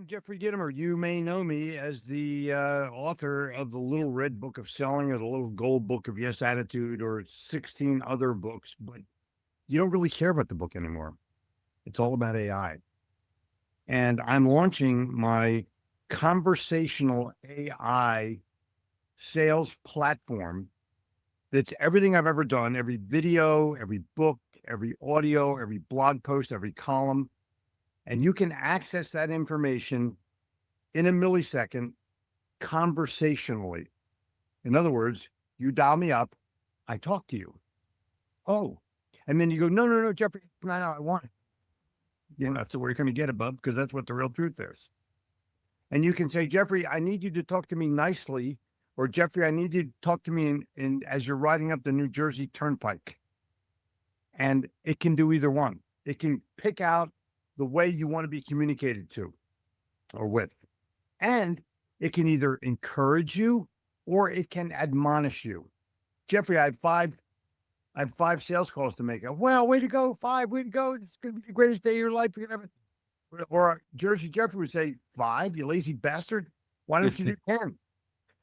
Jeffrey Gitomer. You may know me as the author of the Little Red Book of Selling or the Little Gold Book of Yes Attitude or 16 other books, but you don't really care about the book anymore. It's all about AI. And I'm launching my conversational AI sales platform that's everything I've ever done, every video, every book, every audio, every blog post, every column. And you can access that information in a millisecond conversationally. In other words, you dial me up, I talk to you. Oh, and then you go, no, Jeffrey, no, I want it. That's where you're going to get it, bub, because that's what the real truth is. And you can say, Jeffrey, I need you to talk to me nicely, or Jeffrey, I need you to talk to me in as you're riding up the New Jersey Turnpike. And it can do either one. It can pick out the way you want to be communicated to or with. And it can either encourage you or it can admonish you. Jeffrey, I have five sales calls to make. Well, way to go, 5, way to go. It's going to be the greatest day of your life. Or Jersey Jeffrey would say, 5, you lazy bastard. Why don't you do 10?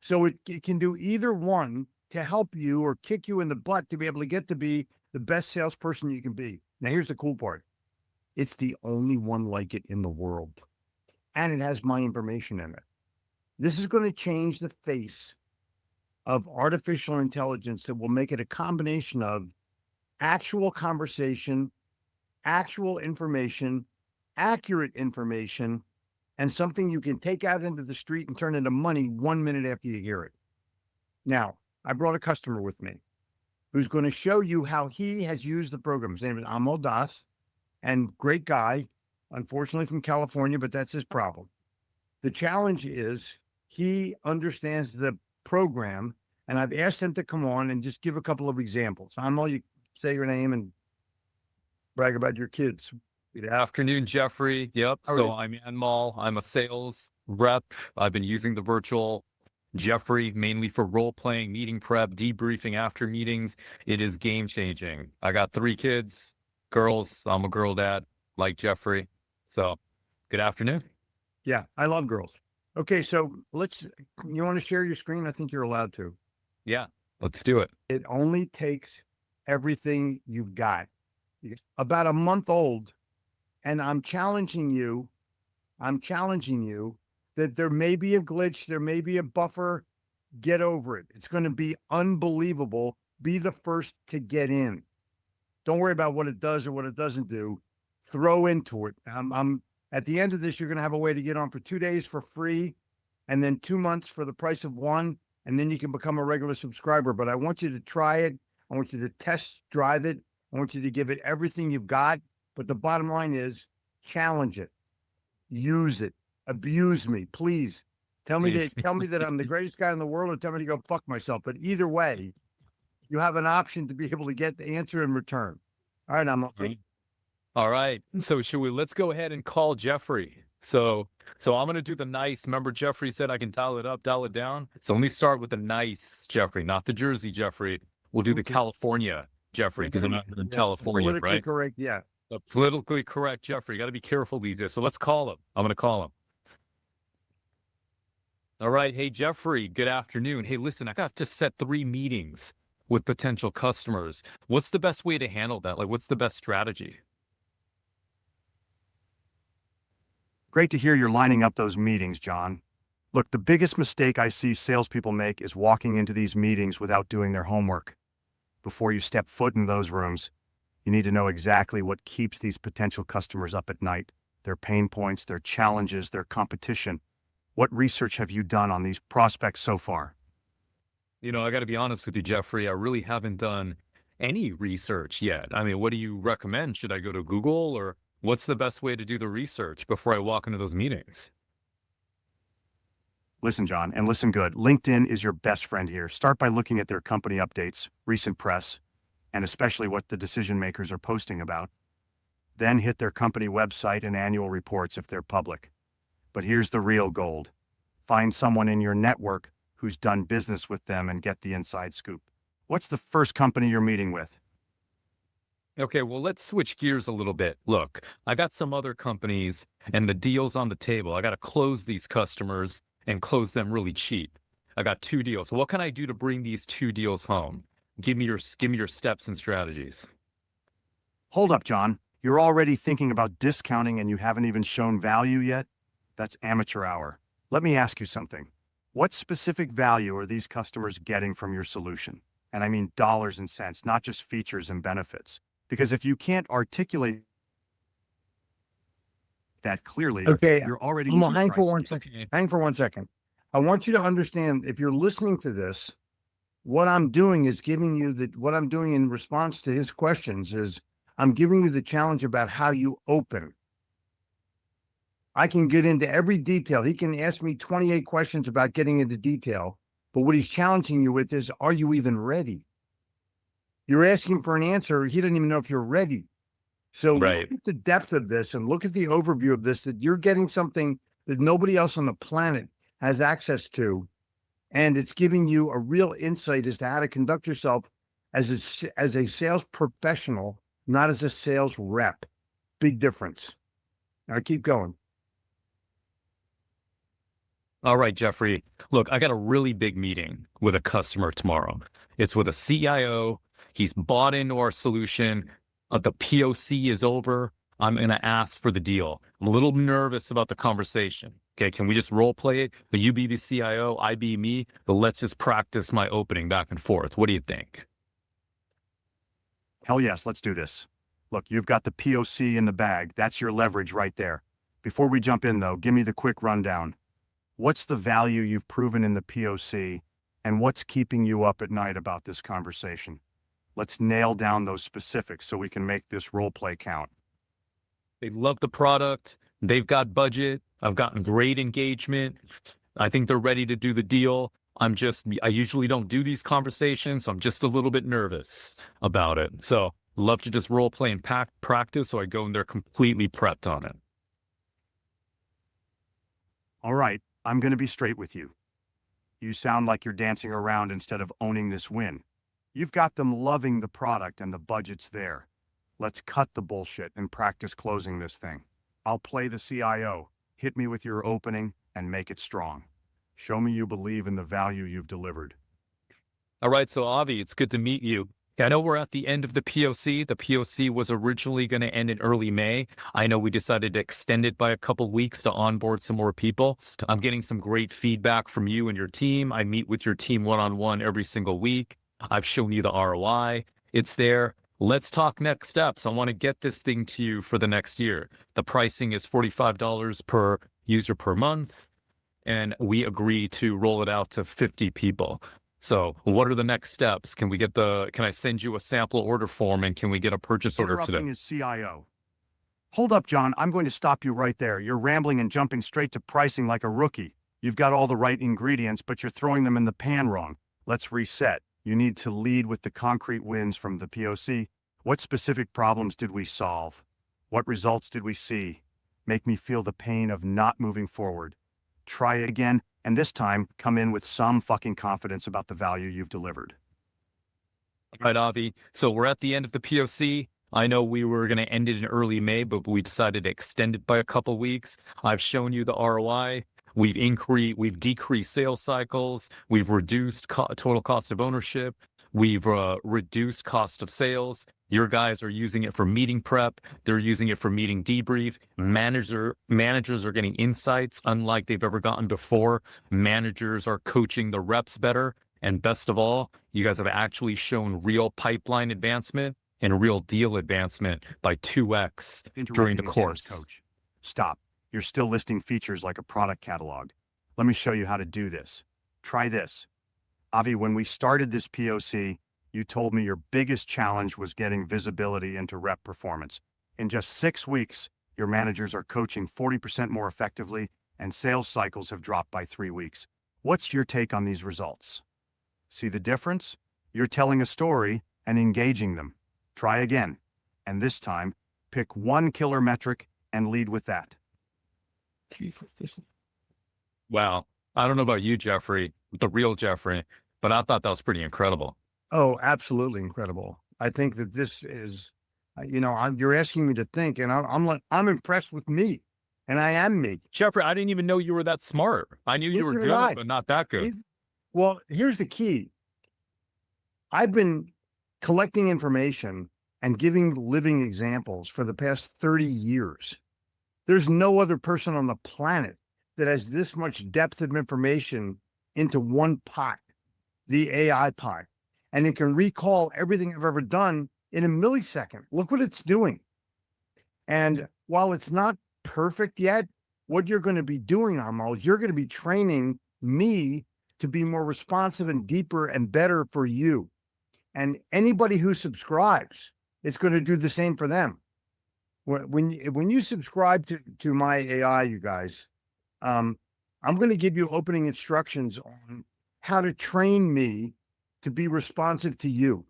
So it can do either one to help you or kick you in the butt to be able to get to be the best salesperson you can be. Now, here's the cool part. It's the only one like it in the world. And it has my information in it. This is going to change the face of artificial intelligence that will make it a combination of actual conversation, actual information, accurate information, and something you can take out into the street and turn into money 1 minute after you hear it. Now, I brought a customer with me who's going to show you how he has used the program. His name is Anmol Das, and great guy, unfortunately from California, but that's his problem. The challenge is he understands the program, and I've asked him to come on and just give a couple of examples. Anmol, you say your name and brag about your kids. Good afternoon, Jeffrey. Yep. So I'm Anmol. I'm a sales rep. I've been using the virtual Jeffrey mainly for role playing, meeting prep, debriefing after meetings. It is game changing. I got 3 kids, girls. I'm a girl dad like Jeffrey. So good afternoon. Yeah, I love girls. Okay, so you want to share your screen? I think you're allowed to. Yeah, let's do it. It only takes everything you've got. About a month old, and I'm challenging you that there may be a glitch, there may be a buffer. Get over it. It's going to be unbelievable. Be the first to get in. Don't worry about what it does or what it doesn't do. Throw into it. I'm at the end of this, you're going to have a way to get on for 2 days for free, and then 2 months for the price of 1, and then you can become a regular subscriber. But I want you to try it. I want you to test drive it. I want you to give it everything you've got. But the bottom line is challenge it, use it, abuse me, please. Tell me that I'm the greatest guy in the world, or tell me to go fuck myself. But either way, you have an option to be able to get the answer in return. All right, I'm okay. All right. So let's go ahead and call Jeffrey. So I'm going to do the nice. Remember, Jeffrey said I can dial it up, dial it down. So let me start with the nice Jeffrey, not the Jersey Jeffrey. We'll do the California Jeffrey because I'm not in California, politically right? Correct, yeah. The politically correct Jeffrey. Got to be careful these days. So let's call him. I'm going to call him. All right. Hey, Jeffrey, good afternoon. Hey, listen, I got to set 3 meetings with potential customers. What's the best way to handle that? Like, what's the best strategy? Great to hear you're lining up those meetings, John. Look, the biggest mistake I see salespeople make is walking into these meetings without doing their homework. Before you step foot in those rooms, you need to know exactly what keeps these potential customers up at night, their pain points, their challenges, their competition. What research have you done on these prospects so far? I got to be honest with you, Jeffrey. I really haven't done any research yet. I mean, what do you recommend? Should I go to Google, or what's the best way to do the research before I walk into those meetings? Listen, John, and listen good. LinkedIn is your best friend here. Start by looking at their company updates, recent press, and especially what the decision makers are posting about. Then hit their company website and annual reports if they're public. But here's the real gold. Find someone in your network who's done business with them and get the inside scoop. What's the first company you're meeting with? Okay, well, let's switch gears a little bit. Look, I got some other companies and the deals on the table. I got to close these customers and close them really cheap. I got 2 deals. What can I do to bring these 2 deals home? Give me your steps and strategies. Hold up, John. You're already thinking about discounting and you haven't even shown value yet? That's amateur hour. Let me ask you something. What specific value are these customers getting from your solution? And I mean dollars and cents, not just features and benefits. Because if you can't articulate that clearly, Okay, you're already well, losing hang for price. one second. Hang for 1 second. I want you to understand, if you're listening to this, what I'm doing is giving you what I'm doing in response to his questions is I'm giving you the challenge about how you open. I can get into every detail. He can ask me 28 questions about getting into detail, but what he's challenging you with is, are you even ready? You're asking for an answer. He doesn't even know if you're ready. So Right. look at the depth of this and look at the overview of this, that you're getting something that nobody else on the planet has access to. And it's giving you a real insight as to how to conduct yourself as a sales professional, not as a sales rep. Big difference. Now keep going. All right, Jeffrey. Look, I got a really big meeting with a customer tomorrow. It's with a CIO. He's bought into our solution. The POC is over. I'm going to ask for the deal. I'm a little nervous about the conversation. Okay, can we just role play it? But you be the CIO, I be me, but let's just practice my opening back and forth. What do you think? Hell yes, let's do this. Look, you've got the POC in the bag. That's your leverage right there. Before we jump in, though, give me the quick rundown. What's the value you've proven in the POC, and what's keeping you up at night about this conversation? Let's nail down those specifics so we can make this role play count. They love the product. They've got budget. I've gotten great engagement. I think they're ready to do the deal. I usually don't do these conversations, so I'm just a little bit nervous about it. So love to just role play and practice, so I go in there completely prepped on it. All right, I'm going to be straight with you. You sound like you're dancing around instead of owning this win. You've got them loving the product and the budget's there. Let's cut the bullshit and practice closing this thing. I'll play the CIO. Hit me with your opening and make it strong. Show me you believe in the value you've delivered. All right, so Avi, it's good to meet you. I know we're at the end of the POC. The POC was originally going to end in early May. I know we decided to extend it by a couple weeks to onboard some more people. I'm getting some great feedback from you and your team. I meet with your team one-on-one every single week. I've shown you the ROI. It's there. Let's talk next steps. I want to get this thing to you for the next year. The pricing is $45 per user per month, and we agree to roll it out to 50 people. So what are the next steps? Can I send you a sample order form, and can we get a purchase order today? Interrupting his CIO. Hold up, John. I'm going to stop you right there. You're rambling and jumping straight to pricing like a rookie. You've got all the right ingredients, but you're throwing them in the pan wrong. Let's reset. You need to lead with the concrete wins from the POC. What specific problems did we solve? What results did we see? Make me feel the pain of not moving forward. Try it again, and this time, come in with some fucking confidence about the value you've delivered. All right, Avi. So we're at the end of the POC. I know we were going to end it in early May, but we decided to extend it by a couple weeks. I've shown you the ROI. We've decreased sales cycles. We've reduced total cost of ownership. We've reduced cost of sales. Your guys are using it for meeting prep. They're using it for meeting debrief. Managers are getting insights unlike they've ever gotten before. Managers are coaching the reps better. And best of all, you guys have actually shown real pipeline advancement and real deal advancement by 2x during the Interrupting again, course. Coach. Stop. You're still listing features like a product catalog. Let me show you how to do this. Try this. Avi, when we started this POC, you told me your biggest challenge was getting visibility into rep performance. In just 6 weeks, your managers are coaching 40% more effectively, and sales cycles have dropped by 3 weeks. What's your take on these results? See the difference? You're telling a story and engaging them. Try again. And this time, pick one killer metric and lead with that. Wow. I don't know about you, Jeffrey, the real Jeffrey, but I thought that was pretty incredible. Oh, absolutely incredible. I think that this is You're asking me to think, and I'm impressed with me, and I am me. Jeffrey, I didn't even know you were that smart. I knew you were Neither did good, I. but not that good. Well, here's the key. I've been collecting information and giving living examples for the past 30 years. There's no other person on the planet that has this much depth of information into one pot, the AI pot, and it can recall everything I've ever done in a millisecond. Look what it's doing. And while it's not perfect yet, what you're going to be doing, Anmol, is you're going to be training me to be more responsive and deeper and better for you. And anybody who subscribes, it's going to do the same for them. When you subscribe to my AI, you guys, I'm going to give you opening instructions on how to train me to be responsive to you.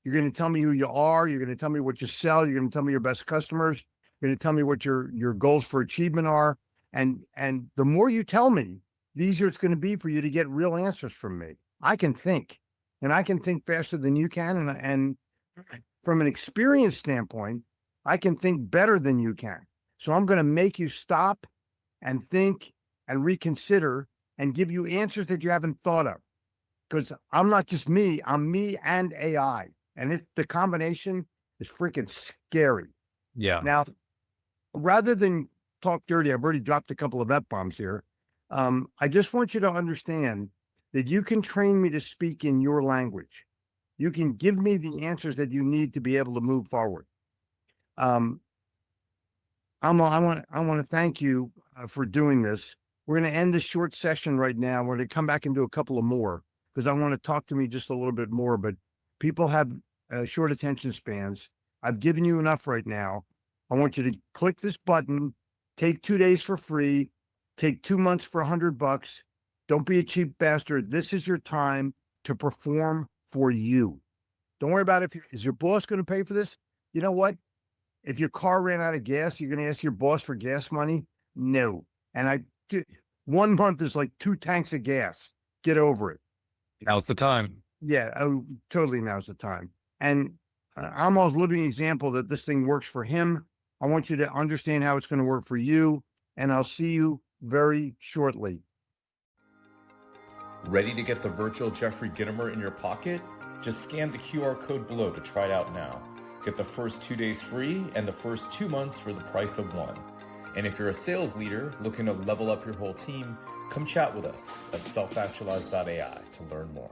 You're going to tell me who you are. You're going to tell me what you sell. You're going to tell me your best customers. You're going to tell me what your goals for achievement are. And the more you tell me, the easier it's going to be for you to get real answers from me. I can think, and I can think faster than you can. And from an experience standpoint, I can think better than you can. So I'm going to make you stop and think and reconsider and give you answers that you haven't thought of. Because I'm not just me, I'm me and AI. And the combination is freaking scary. Yeah. Now, rather than talk dirty, I've already dropped a couple of F-bombs here. I just want you to understand that you can train me to speak in your language. You can give me the answers that you need to be able to move forward. I want to thank you for doing this. We're going to end this short session right now. We're going to come back and do a couple of more because I want to talk to me just a little bit more. But people have short attention spans. I've given you enough right now. I want you to click this button, take 2 days for free, take 2 months for $100. Don't be a cheap bastard. This is your time to perform for you. Don't worry about is your boss going to pay for this? You know what? If your car ran out of gas, you're going to ask your boss for gas money? No. And 1 month is like 2 tanks of gas. Get over it. Now's the time. Yeah, totally now's the time. And I'm a living example that this thing works for him. I want you to understand how it's going to work for you. And I'll see you very shortly. Ready to get the virtual Jeffrey Gitomer in your pocket? Just scan the QR code below to try it out now. Get the first 2 days free and the first 2 months for the price of one. And if you're a sales leader looking to level up your whole team, come chat with us at selfactualize.ai to learn more.